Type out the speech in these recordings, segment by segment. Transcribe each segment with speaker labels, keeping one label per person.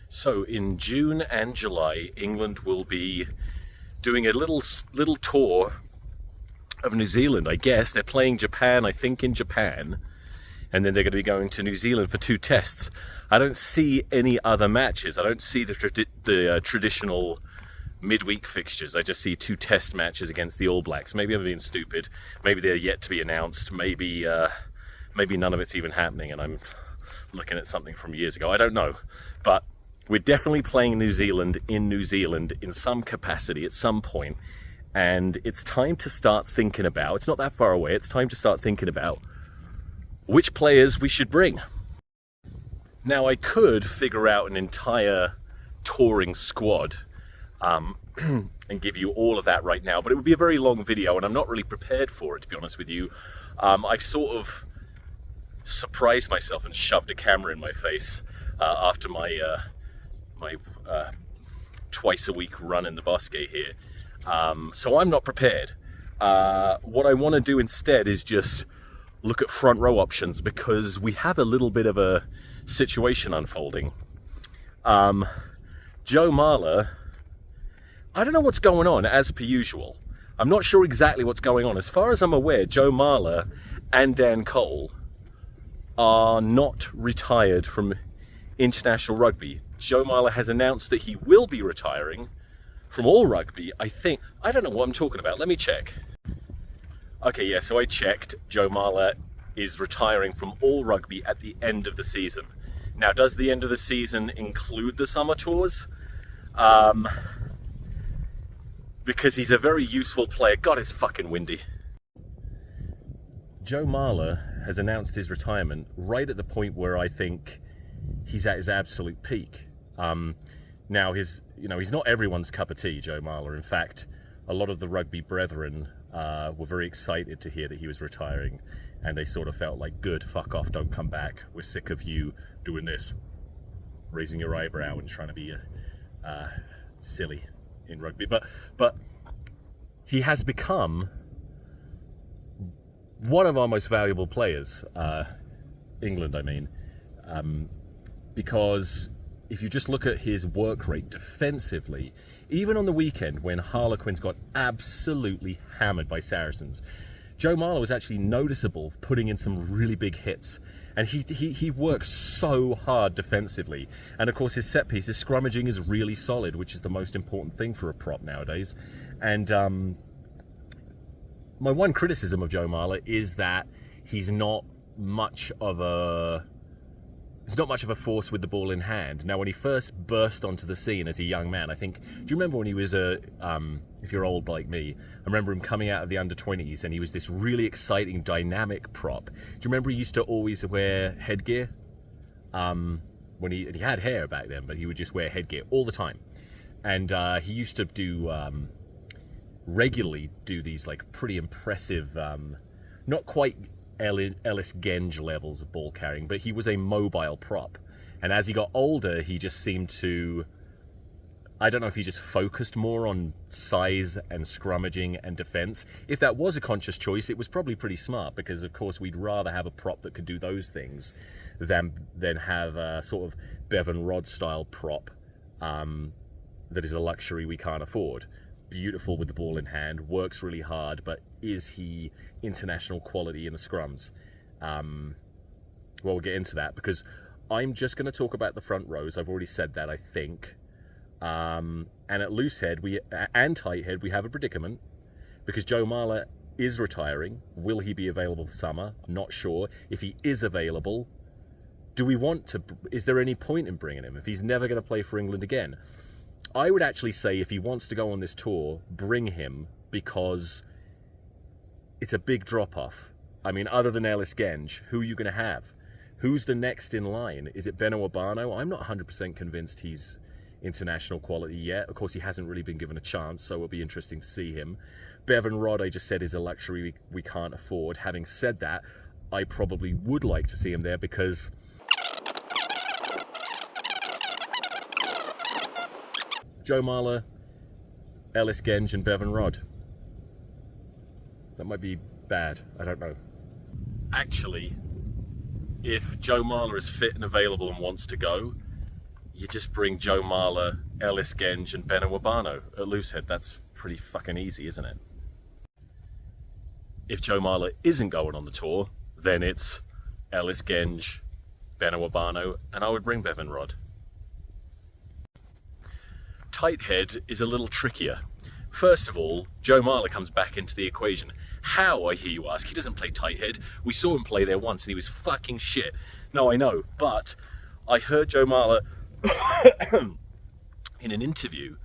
Speaker 1: So in June and July, England will be doing a little tour of New Zealand, I guess. They're playing Japan, I think, in Japan, and then they're going to be going to New Zealand for 2 tests. I don't see any other matches. I don't see the traditional midweek fixtures. I just see 2 test matches against the All Blacks. Maybe I'm being stupid. Maybe they're yet to be announced. Maybe none of it's even happening and I'm looking at something from years ago. I don't know. But we're definitely playing New Zealand in some capacity at some point. And it's time to start thinking about, it's not that far away, it's time to start thinking about which players we should bring. Now, I could figure out an entire touring squad and give you all of that right now, but it would be a very long video and I'm not really prepared for it, to be honest with you. I've sort of surprised myself and shoved a camera in my face after my twice a week run in the Bosque here. So I'm not prepared. What I want to do instead is just look at front row options because we have a little bit of a situation unfolding. Joe Marler, I don't know what's going on as per usual. I'm not sure exactly what's going on. As far as I'm aware, Joe Marler and Dan Cole are not retired from international rugby. Joe Marler has announced that he will be retiring from all rugby, I think. I don't know what I'm talking about. Let me check. Okay, yeah, so I checked. Joe Marler is retiring from all rugby at the end of the season. Now, does the end of the season include the summer tours? Because he's a very useful player. God, it's fucking windy. Joe Marler has announced his retirement right at the point where I think he's at his absolute peak. Now, he's not everyone's cup of tea, Joe Marler. In fact, a lot of the rugby brethren were very excited to hear that he was retiring, and they sort of felt like, good, fuck off, don't come back. We're sick of you doing this, raising your eyebrow and trying to be silly in rugby. But he has become one of our most valuable players, England, I mean, because if you just look at his work rate defensively, even on the weekend when Harlequins got absolutely hammered by Saracens, Joe Marler was actually noticeable putting in some really big hits. And he works so hard defensively. And of course his set piece, his scrummaging is really solid, which is the most important thing for a prop nowadays. And my one criticism of Joe Marler is that he's not much of a force with the ball in hand. Now, when he first burst onto the scene as a young man, I think, do you remember when he was if you're old like me, I remember him coming out of the under-20s and he was this really exciting, dynamic prop. Do you remember he used to always wear headgear? When he had hair back then, but he would just wear headgear all the time. And he used to do, regularly do these like pretty impressive, not quite Ellis Genge levels of ball carrying, but he was a mobile prop. And as he got older, he just seemed to, I don't know if he just focused more on size and scrummaging and defense. If that was a conscious choice, it was probably pretty smart, because of course we'd rather have a prop that could do those things than have a sort of Bevan Rod style prop that is a luxury we can't afford. Beautiful with the ball in hand, works really hard, but is he international quality in the scrums? Well, we'll get into that, because I'm just going to talk about the front rows. I've already said that, I think. And at loose head and tight head, we have a predicament, because Joe Marler is retiring. Will he be available for summer? I'm not sure. If he is available, is there any point in bringing him if he's never going to play for England again? I would actually say if he wants to go on this tour, bring him, because it's a big drop-off. I mean, other than Ellis Genge, who are you going to have? Who's the next in line? Is it Beno Obano? I'm not 100% convinced he's international quality yet. Of course, he hasn't really been given a chance, so it'll be interesting to see him. Bevan Rod, I just said, is a luxury we can't afford. Having said that, I probably would like to see him there, because Joe Marler, Ellis Genge and Bevan Rod. That might be bad? I don't know. Actually, if Joe Marler is fit and available and wants to go, you just bring Joe Marler, Ellis Genge and Benno Urbano at Loosehead. That's pretty fucking easy, isn't it? If Joe Marler isn't going on the tour, then it's Ellis Genge, Benno Urbano, and I would bring Bevan Rodd. Tighthead is a little trickier. First of all, Joe Marler comes back into the equation. How, I hear you ask? He doesn't play tighthead. We saw him play there once and he was fucking shit. No, I know, but I heard Joe Marler in an interview,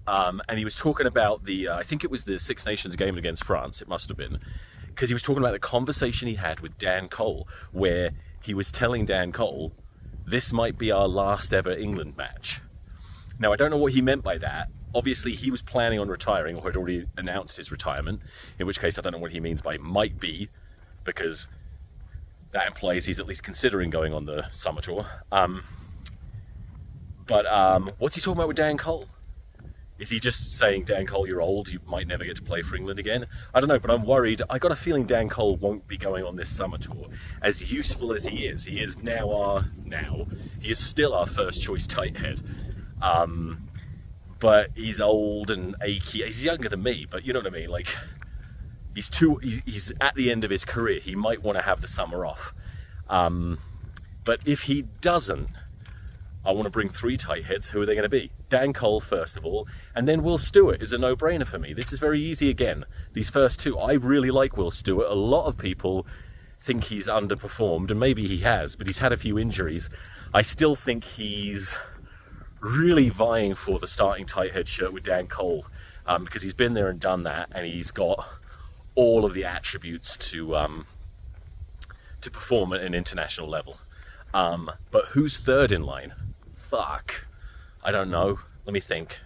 Speaker 1: and he was talking about I think it was the Six Nations game against France, it must have been, because he was talking about the conversation he had with Dan Cole, where he was telling Dan Cole, this might be our last ever England match. Now, I don't know what he meant by that. Obviously, he was planning on retiring, or had already announced his retirement, in which case I don't know what he means by might be, because that implies he's at least considering going on the summer tour. But what's he talking about with Dan Cole? Is he just saying, Dan Cole, you're old, you might never get to play for England again? I don't know, but I'm worried. I got a feeling Dan Cole won't be going on this summer tour. As useful as he is he is still our first choice tighthead. But he's old and achy. He's younger than me, but you know what I mean? Like, he's at the end of his career. He might want to have the summer off. But if he doesn't, I want to bring 3 tightheads. Who are they going to be? Dan Cole, first of all, and then Will Stewart is a no-brainer for me. This is very easy again. These first 2, I really like Will Stewart. A lot of people think he's underperformed, and maybe he has, but he's had a few injuries. I still think he's really vying for the starting tighthead shirt with Dan Cole, because he's been there and done that, and he's got all of the attributes to perform at an international level. But who's third in line? Fuck. I don't know. Let me think.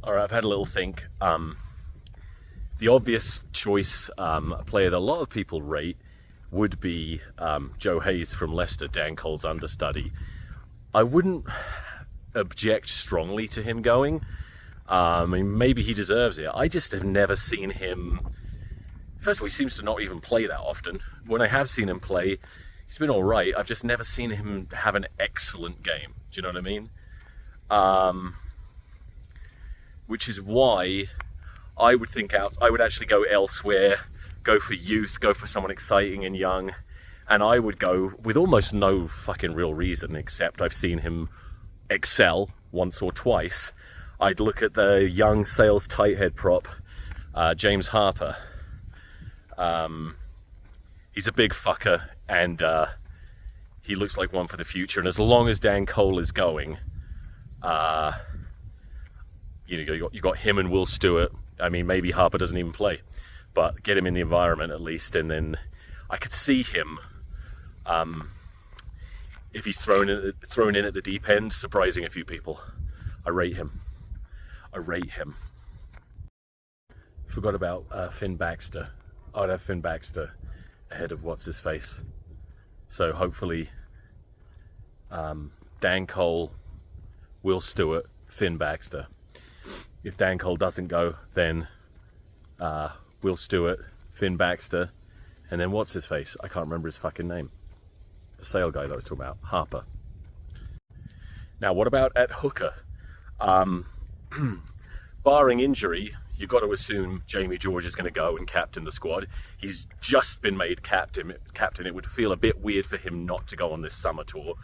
Speaker 1: Alright, I've had a little think. The obvious choice, a player that a lot of people rate, would be Joe Hayes from Leicester, Dan Cole's understudy. I wouldn't object strongly to him going. I mean, maybe he deserves it. I just have never seen him... First of all, he seems to not even play that often. When I have seen him play, he's been alright. I've just never seen him have an excellent game. Do you know what I mean? Which is why I would actually go elsewhere, go for youth, go for someone exciting and young, and I would go with almost no fucking real reason, except I've seen him excel once or twice. I'd look at the young Sales tighthead prop, James Harper. He's a big fucker, and he looks like one for the future, and as long as Dan Cole is going, you got him and Will Stewart. I mean, maybe Harper doesn't even play, but get him in the environment at least, and then I could see him, if he's thrown in at the deep end, surprising a few people. I rate him. Forgot about Finn Baxter. I'd have Finn Baxter ahead of what's-his-face. So hopefully Dan Cole, Will Stewart, Finn Baxter. If Dan Cole doesn't go, then Will Stewart, Finn Baxter, and then what's-his-face? I can't remember his fucking name. The Sale guy that I was talking about, Harper. Now, what about at hooker? Barring injury, you've got to assume Jamie George is going to go and captain the squad. He's just been made captain. It would feel a bit weird for him not to go on this summer tour.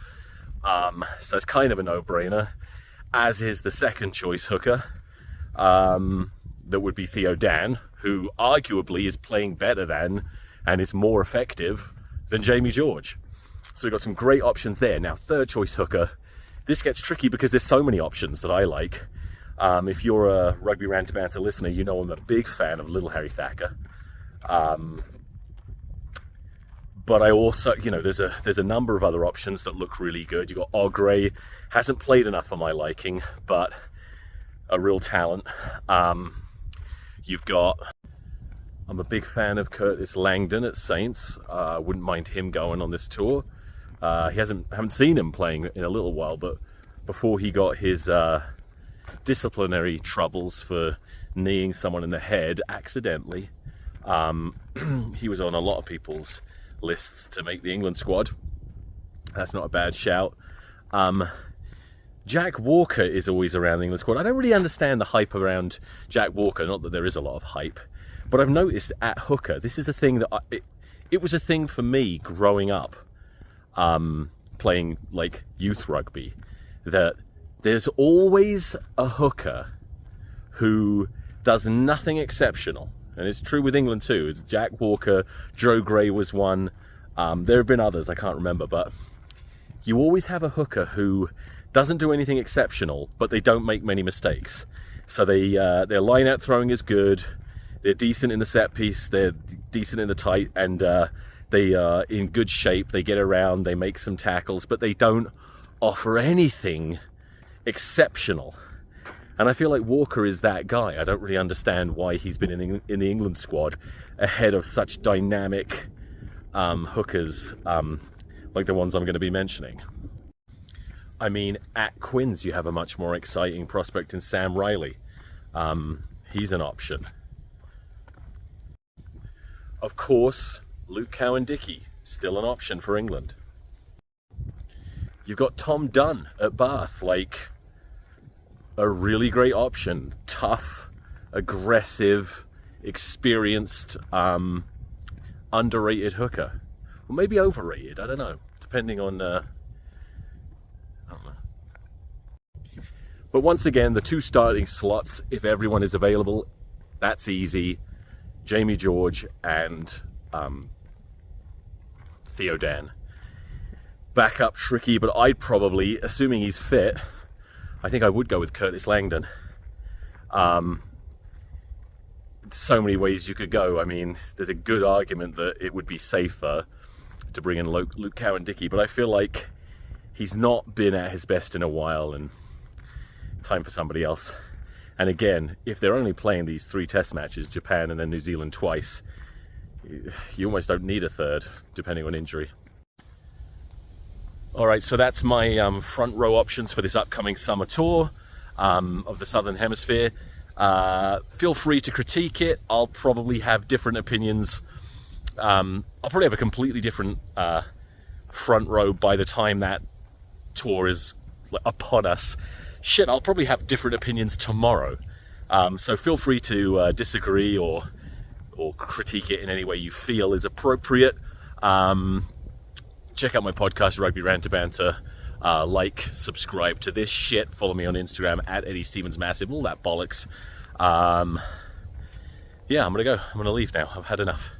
Speaker 1: So it's kind of a no-brainer, as is the second choice hooker. That would be Theo Dan, who arguably is playing better than and is more effective than Jamie George. So we've got some great options there. Now, third choice hooker. This gets tricky because there's so many options that I like. If you're a Rugby Rant Banter listener, you know I'm a big fan of Little Harry Thacker. But I also, there's a number of other options that look really good. You've got Ogre, hasn't played enough for my liking, but a real talent. You've got, I'm a big fan of Curtis Langdon at Saints. Wouldn't mind him going on this tour. Haven't seen him playing in a little while, but before he got his disciplinary troubles for kneeing someone in the head accidentally, He was on a lot of people's lists to make the England squad. That's not a bad shout. Jack Walker is always around the England squad. I don't really understand the hype around Jack Walker, not that there is a lot of hype, but I've noticed at hooker, this is a thing that it was a thing for me growing up, playing like youth rugby, that there's always a hooker who does nothing exceptional. And it's true with England too. It's Jack Walker, Joe Gray was one. There have been others, I can't remember, but you always have a hooker who doesn't do anything exceptional, but they don't make many mistakes. So their line-out throwing is good. They're decent in the set piece. They're decent in the tight, and they are in good shape. They get around. They make some tackles, but they don't offer anything exceptional. And I feel like Walker is that guy. I don't really understand why he's been in the England squad ahead of such dynamic hookers like the ones I'm going to be mentioning. I mean, at Quins, you have a much more exciting prospect in Sam Riley. He's an option. Of course, Luke Cowan-Dickie, still an option for England. You've got Tom Dunn at Bath, like a really great option. Tough, aggressive, experienced, underrated hooker. Well, maybe overrated, I don't know, depending on... I don't know. But once again, the two starting slots, if everyone is available, that's easy. Jamie George and Theo Dan. Backup tricky, but I'd probably, assuming he's fit, I think I would go with Curtis Langdon. So many ways you could go. I mean, there's a good argument that it would be safer to bring in Luke Cowan-Dickie, but I feel like he's not been at his best in a while, and time for somebody else. And again, if they're only playing these 3 test matches, Japan and then New Zealand twice, you almost don't need a third, depending on injury. All right, so that's my front row options for this upcoming summer tour of the Southern Hemisphere. Feel free to critique it. I'll probably have different opinions. I'll probably have a completely different front row by the time that tour is upon us. Shit, I'll probably have different opinions tomorrow. So feel free to disagree or critique it in any way you feel is appropriate. Check out my podcast, Rugby Ranter Banter. Like, subscribe to this shit. Follow me on Instagram at Eddie Stevens Massive. All that bollocks. Yeah, I'm gonna go. I'm gonna leave now. I've had enough.